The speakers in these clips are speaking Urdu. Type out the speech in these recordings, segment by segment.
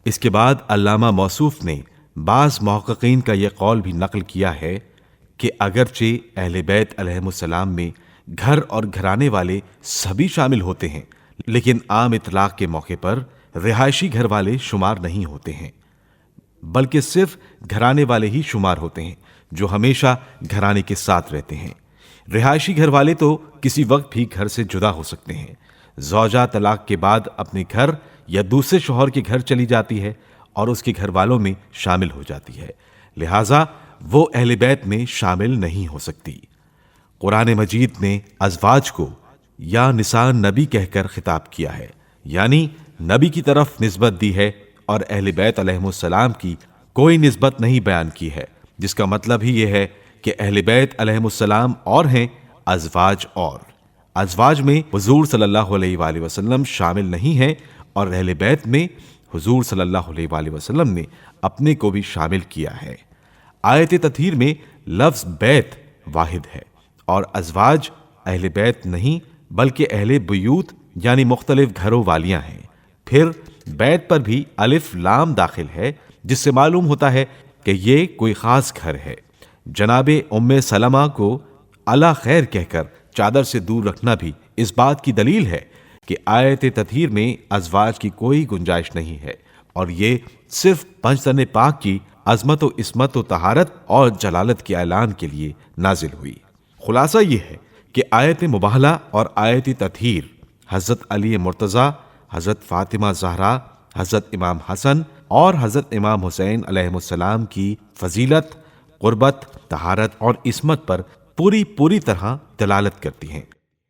اس کے بعد علامہ موصوف نے بعض محققین کا یہ قول بھی نقل کیا ہے کہ اگرچہ اہل بیت علیہم السلام میں گھر اور گھرانے والے سبھی شامل ہوتے ہیں، لیکن عام اطلاق کے موقع پر رہائشی گھر والے شمار نہیں ہوتے ہیں، بلکہ صرف گھرانے والے ہی شمار ہوتے ہیں جو ہمیشہ گھرانے کے ساتھ رہتے ہیں۔ رہائشی گھر والے تو کسی وقت بھی گھر سے جدا ہو سکتے ہیں۔ زوجہ طلاق کے بعد اپنے گھر یا دوسرے شوہر کے گھر چلی جاتی ہے اور اس کے گھر والوں میں شامل ہو جاتی ہے، لہٰذا وہ اہل بیت میں شامل نہیں ہو سکتی۔ قرآن مجید نے ازواج کو یا نساء نبی کہہ کر خطاب کیا ہے، یعنی نبی کی طرف نسبت دی ہے، اور اہل بیت علیہم السلام کی کوئی نسبت نہیں بیان کی ہے، جس کا مطلب ہی یہ ہے کہ اہل بیت علیہم السلام اور ہیں، ازواج اور۔ ازواج میں حضور صلی اللہ علیہ وآلہ وسلم شامل نہیں ہیں، اور اہل بیت میں حضور صلی اللہ علیہ وآلہ وسلم نے اپنے کو بھی شامل کیا ہے۔ آیت تطہیر میں لفظ بیت واحد ہے، اور ازواج اہل بیت نہیں بلکہ اہل بیوت یعنی مختلف گھروں والیاں ہیں۔ پھر بیت پر بھی الف لام داخل ہے، جس سے معلوم ہوتا ہے کہ یہ کوئی خاص گھر ہے۔ جناب ام سلمہ کو اللہ خیر کہہ کر چادر سے دور رکھنا بھی اس بات کی دلیل ہے کہ آیت تطہیر میں ازواج کی کوئی گنجائش نہیں ہے، اور یہ صرف پنجتن پاک کی عظمت و عصمت و طہارت اور جلالت کے اعلان کے لیے نازل ہوئی۔ خلاصہ یہ ہے کہ آیت مباہلہ اور آیت تطہیر حضرت علی مرتضیٰ، حضرت فاطمہ زہرا، حضرت امام حسن اور حضرت امام حسین علیہم السلام کی فضیلت، قربت، طہارت اور عصمت پر پوری طرح دلالت کرتی ہیں۔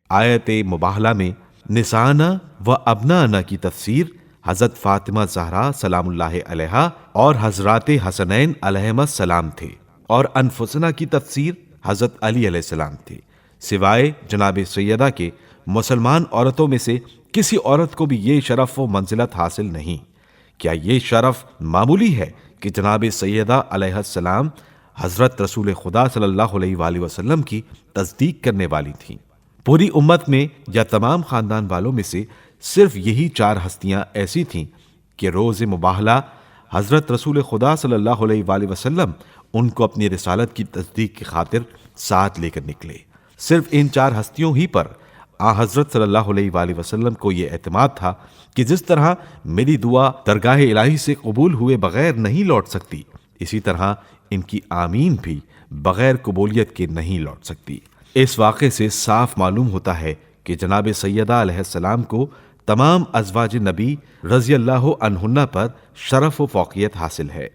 آیت مباہلہ میں نسانا و ابنانا کی تفسیر حضرت فاطمہ زہرا سلام اللہ علیہا اور حضرات حسنین علیہم السلام تھے، اور انفسنا کی تفسیر حضرت علی علیہ السلام تھے، سوائے جناب سیدہ کے مسلمان عورتوں میں سے کسی عورت کو بھی یہ شرف و منزلت حاصل نہیں۔ کیا یہ شرف معمولی ہے کہ جناب سیدہ علیہ السلام حضرت رسول خدا صلی اللہ علیہ وآلہ وسلم کی تصدیق کرنے والی تھیں؟ پوری امت میں یا تمام خاندان والوں میں سے صرف یہی 4 ہستیاں ایسی تھیں کہ روز مباہلہ حضرت رسول خدا صلی اللہ علیہ وآلہ وسلم ان کو اپنی رسالت کی تصدیق کی خاطر ساتھ لے کر نکلے۔ صرف ان 4 ہستیوں ہی پر حضرت صلی اللہ علیہ وآلہ وسلم کو یہ اعتماد تھا کہ جس طرح میری دعا درگاہ الہی سے قبول ہوئے بغیر نہیں لوٹ سکتی، اسی طرح ان کی آمین بھی بغیر قبولیت کے نہیں لوٹ سکتی۔ اس واقعے سے صاف معلوم ہوتا ہے کہ جناب سیدہ علیہ السلام کو تمام ازواج نبی رضی اللہ عنہن پر شرف و فوقیت حاصل ہے۔